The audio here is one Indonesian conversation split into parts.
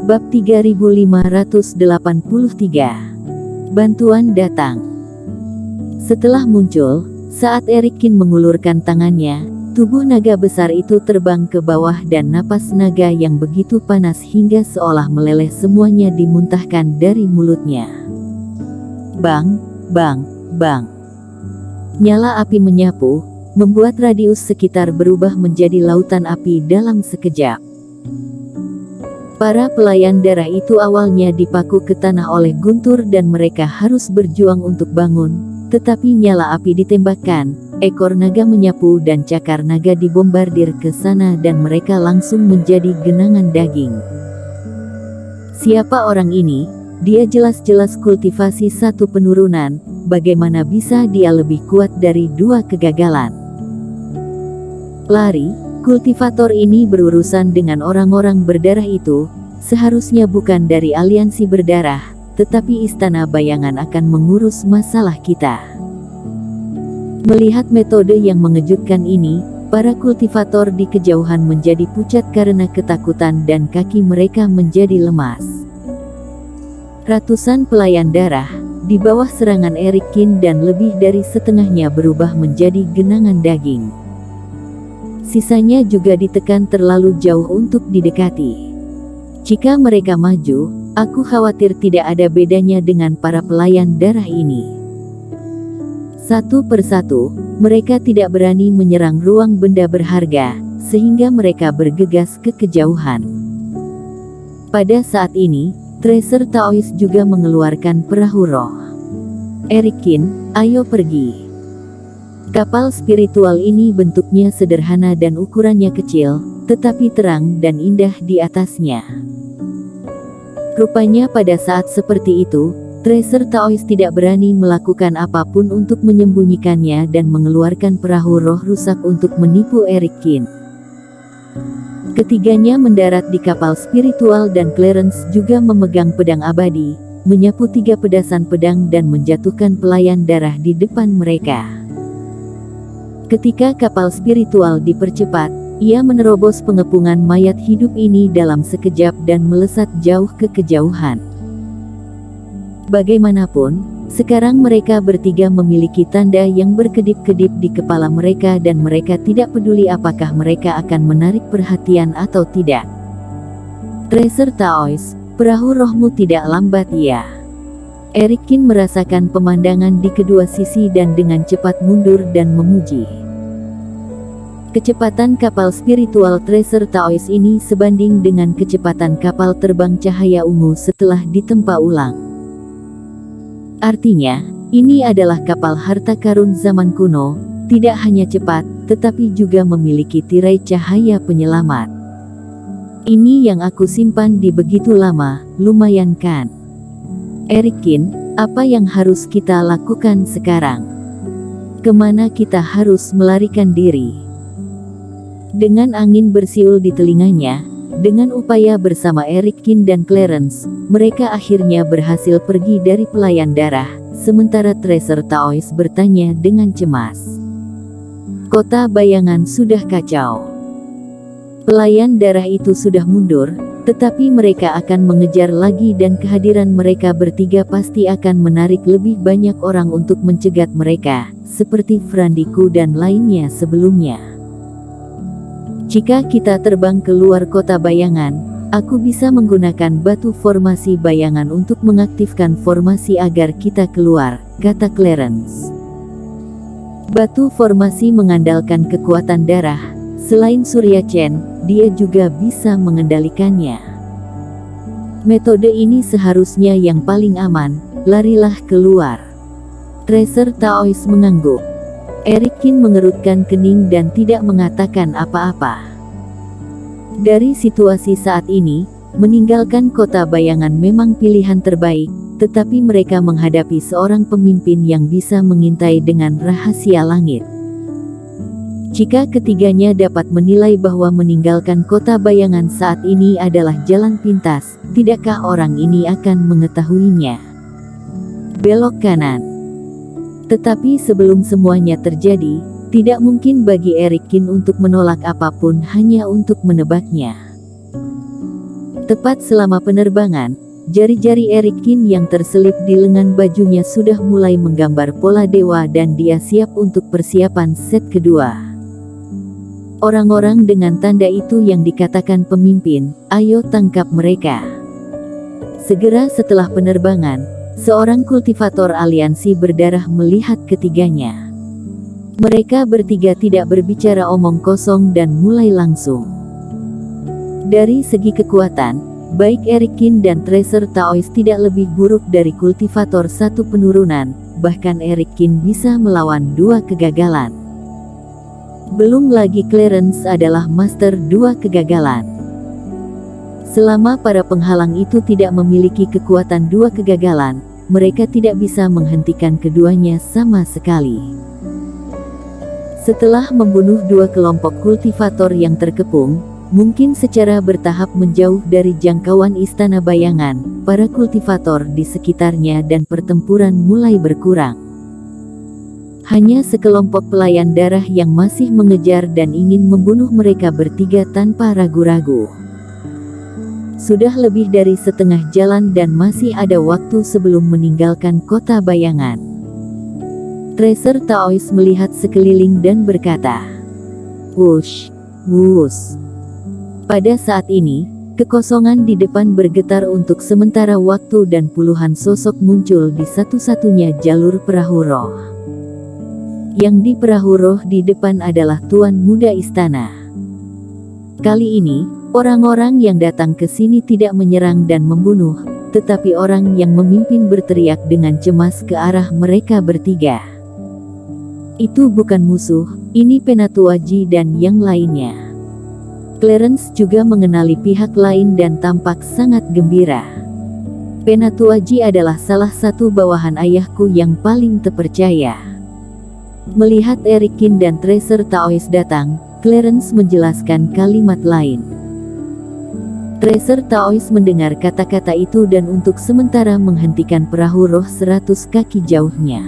Bab 3583. Bantuan datang. Setelah muncul, saat Erikin mengulurkan tangannya, tubuh naga besar itu terbang ke bawah dan napas naga yang begitu panas hingga seolah meleleh semuanya dimuntahkan dari mulutnya. Bang, bang, bang. Nyala api menyapu, membuat radius sekitar berubah menjadi lautan api dalam sekejap. Para pelayan darah itu awalnya dipaku ke tanah oleh guntur dan mereka harus berjuang untuk bangun, tetapi nyala api ditembakkan, ekor naga menyapu dan cakar naga dibombardir ke sana dan mereka langsung menjadi genangan daging. Siapa orang ini? Dia jelas-jelas kultivasi satu penurunan, bagaimana bisa dia lebih kuat dari dua kegagalan? Lari, kultivator ini berurusan dengan orang-orang berdarah itu, seharusnya bukan dari aliansi berdarah, tetapi istana bayangan akan mengurus masalah kita. Melihat metode yang mengejutkan ini, para kultivator di kejauhan menjadi pucat karena ketakutan dan kaki mereka menjadi lemas. Ratusan pelayan darah, di bawah serangan Erikin dan lebih dari setengahnya berubah menjadi genangan daging. Sisanya juga ditekan terlalu jauh untuk didekati. Jika mereka maju, aku khawatir tidak ada bedanya dengan para pelayan darah ini. Satu persatu, mereka tidak berani menyerang ruang benda berharga, sehingga mereka bergegas ke kejauhan. Pada saat ini, Tracer Taois juga mengeluarkan perahu roh. Erikin, ayo pergi. Kapal spiritual ini bentuknya sederhana dan ukurannya kecil, tetapi terang dan indah di atasnya. Rupanya pada saat seperti itu, Tracer Taois tidak berani melakukan apapun untuk menyembunyikannya dan mengeluarkan perahu roh rusak untuk menipu Erikin. Ketiganya mendarat di kapal spiritual dan Clarence juga memegang pedang abadi, menyapu 3 pedasan pedang dan menjatuhkan pelayan darah di depan mereka. Ketika kapal spiritual dipercepat, ia menerobos pengepungan mayat hidup ini dalam sekejap dan melesat jauh ke kejauhan. Bagaimanapun, sekarang mereka bertiga memiliki tanda yang berkedip-kedip di kepala mereka dan mereka tidak peduli apakah mereka akan menarik perhatian atau tidak. Tracer Taois, perahu rohmu tidak lambat ya. Erikin merasakan pemandangan di kedua sisi dan dengan cepat mundur dan memuji. Kecepatan kapal spiritual Tracer Taois ini sebanding dengan kecepatan kapal terbang cahaya ungu setelah ditempa ulang. Artinya, ini adalah kapal harta karun zaman kuno, tidak hanya cepat, tetapi juga memiliki tirai cahaya penyelamat. Ini yang aku simpan di begitu lama, lumayan kan? Erikin, apa yang harus kita lakukan sekarang? Kemana kita harus melarikan diri? Dengan angin bersiul di telinganya, dengan upaya bersama Erikin dan Clarence, mereka akhirnya berhasil pergi dari pelayan darah, sementara Tracer Taois bertanya dengan cemas. Kota bayangan sudah kacau. Pelayan darah itu sudah mundur, tetapi mereka akan mengejar lagi dan kehadiran mereka bertiga pasti akan menarik lebih banyak orang untuk mencegat mereka, seperti Frandiku dan lainnya sebelumnya. Jika kita terbang keluar kota bayangan, aku bisa menggunakan batu formasi bayangan untuk mengaktifkan formasi agar kita keluar, kata Clarence. Batu formasi mengandalkan kekuatan darah, selain Surya Chen, dia juga bisa mengendalikannya. Metode ini seharusnya yang paling aman, larilah keluar. Tracer Taois mengangguk. Erikin mengerutkan kening dan tidak mengatakan apa-apa. Dari situasi saat ini, meninggalkan kota bayangan memang pilihan terbaik, tetapi mereka menghadapi seorang pemimpin yang bisa mengintai dengan rahasia langit. Jika ketiganya dapat menilai bahwa meninggalkan kota bayangan saat ini adalah jalan pintas, tidakkah orang ini akan mengetahuinya? Belok kanan. Tetapi sebelum semuanya terjadi, tidak mungkin bagi Erikin untuk menolak apapun hanya untuk menebaknya. Tepat selama penerbangan, jari-jari Erikin yang terselip di lengan bajunya sudah mulai menggambar pola dewa dan dia siap untuk persiapan set kedua. Orang-orang dengan tanda itu yang dikatakan pemimpin, ayo tangkap mereka. Segera setelah penerbangan, seorang kultivator aliansi berdarah melihat ketiganya. Mereka bertiga tidak berbicara omong kosong dan mulai langsung. Dari segi kekuatan, baik Erikin dan Tracer Taois tidak lebih buruk dari kultivator satu penurunan, bahkan Erikin bisa melawan 2 kegagalan. Belum lagi Clarence adalah master 2 kegagalan. Selama para penghalang itu tidak memiliki kekuatan 2 kegagalan, mereka tidak bisa menghentikan keduanya sama sekali. Setelah membunuh 2 kelompok kultivator yang terkepung, mungkin secara bertahap menjauh dari jangkauan istana bayangan, para kultivator di sekitarnya dan pertempuran mulai berkurang. Hanya sekelompok pelayan darah yang masih mengejar dan ingin membunuh mereka bertiga tanpa ragu-ragu. Sudah lebih dari setengah jalan dan masih ada waktu sebelum meninggalkan kota bayangan. Tracer Taois melihat sekeliling dan berkata, "Wush, wush." Pada saat ini, kekosongan di depan bergetar untuk sementara waktu dan puluhan sosok muncul di satu-satunya jalur perahu roh. Yang di perahu roh di depan adalah Tuan Muda Istana. Kali ini, orang-orang yang datang ke sini tidak menyerang dan membunuh, tetapi orang yang memimpin berteriak dengan cemas ke arah mereka bertiga. Itu bukan musuh, ini Penatuaji dan yang lainnya. Clarence juga mengenali pihak lain dan tampak sangat gembira. Penatuaji adalah salah satu bawahan ayahku yang paling terpercaya. Melihat Erikin dan Tracer Taois datang, Clarence menjelaskan kalimat lain. Tracer Taois mendengar kata-kata itu dan untuk sementara menghentikan perahu roh 100 kaki jauhnya.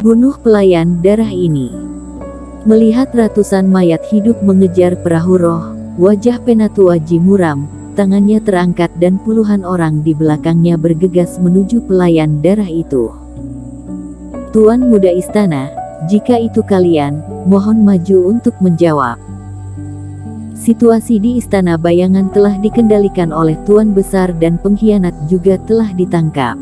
Bunuh pelayan darah ini. Melihat ratusan mayat hidup mengejar perahu roh, wajah Penatuaji muram, tangannya terangkat dan puluhan orang di belakangnya bergegas menuju pelayan darah itu. Tuan Muda Istana, jika itu kalian, mohon maju untuk menjawab. Situasi di Istana Bayangan telah dikendalikan oleh Tuan Besar dan pengkhianat juga telah ditangkap.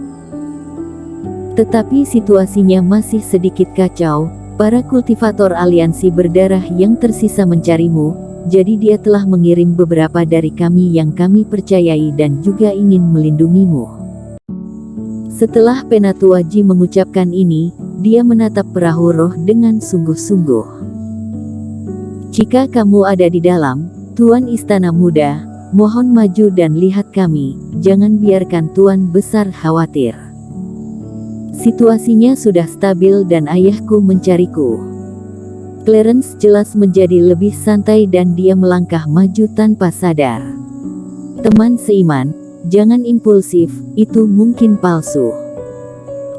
Tetapi situasinya masih sedikit kacau, para kultivator aliansi berdarah yang tersisa mencarimu, jadi dia telah mengirim beberapa dari kami yang kami percayai dan juga ingin melindungimu. Setelah Penatuaji mengucapkan ini, dia menatap perahu roh dengan sungguh-sungguh. Jika kamu ada di dalam, Tuan Istana Muda, mohon maju dan lihat kami, jangan biarkan Tuan Besar khawatir. Situasinya sudah stabil dan ayahku mencariku. Clarence jelas menjadi lebih santai dan dia melangkah maju tanpa sadar. Teman seiman, jangan impulsif, itu mungkin palsu.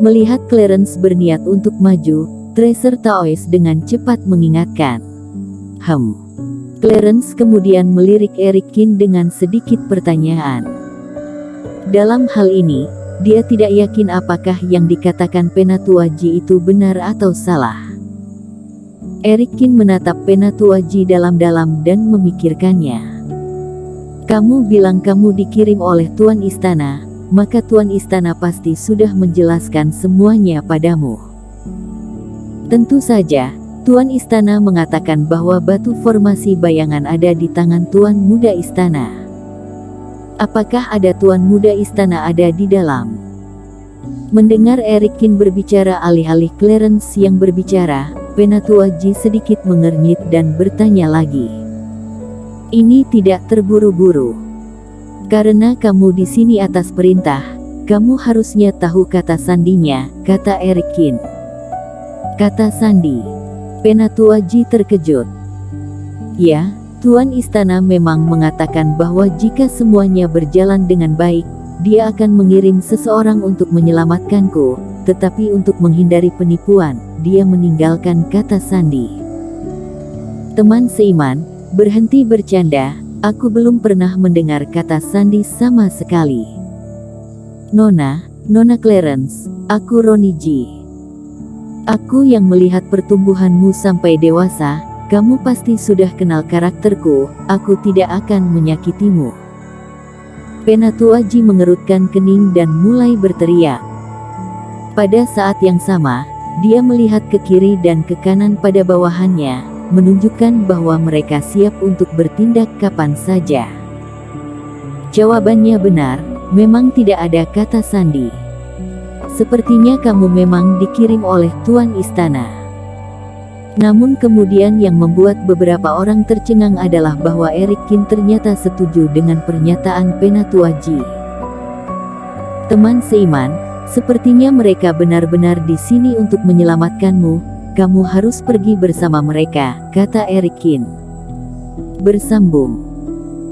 Melihat Clarence berniat untuk maju, Tracer Taois dengan cepat mengingatkan. Clarence kemudian melirik Erikin dengan sedikit pertanyaan. Dalam hal ini, dia tidak yakin apakah yang dikatakan Penatuaji itu benar atau salah. Erikin menatap Penatuaji dalam-dalam dan memikirkannya. Kamu bilang kamu dikirim oleh Tuan Istana, maka Tuan Istana pasti sudah menjelaskan semuanya padamu. Tentu saja, Tuan Istana mengatakan bahwa batu formasi bayangan ada di tangan Tuan Muda Istana. Apakah ada Tuan Muda Istana ada di dalam? Mendengar Erikin berbicara alih-alih Clarence yang berbicara, Penatuaji sedikit mengernyit dan bertanya lagi. Ini tidak terburu-buru. Karena kamu di sini atas perintah, kamu harusnya tahu kata sandinya, kata Erikin. Kata sandi. Penatuaji terkejut. Ya, Tuan Istana memang mengatakan bahwa jika semuanya berjalan dengan baik, dia akan mengirim seseorang untuk menyelamatkanku, tetapi untuk menghindari penipuan, dia meninggalkan kata sandi. Teman seiman, berhenti bercanda, Aku belum pernah mendengar kata sandi sama sekali. Nona Clarence, aku Ronnie G. Aku yang melihat pertumbuhanmu sampai dewasa, kamu pasti sudah kenal karakterku, aku tidak akan menyakitimu. Penatua Ji mengerutkan kening dan mulai berteriak. Pada saat yang sama, dia melihat ke kiri dan ke kanan pada bawahannya, menunjukkan bahwa mereka siap untuk bertindak kapan saja. Jawabannya benar, memang tidak ada kata sandi. Sepertinya kamu memang dikirim oleh Tuan Istana. Namun kemudian yang membuat beberapa orang tercengang adalah bahwa Eric Kin ternyata setuju dengan pernyataan Penatua Ji. Teman seiman, sepertinya mereka benar-benar di sini untuk menyelamatkanmu, kamu harus pergi bersama mereka, kata Eric Kin. Bersambung.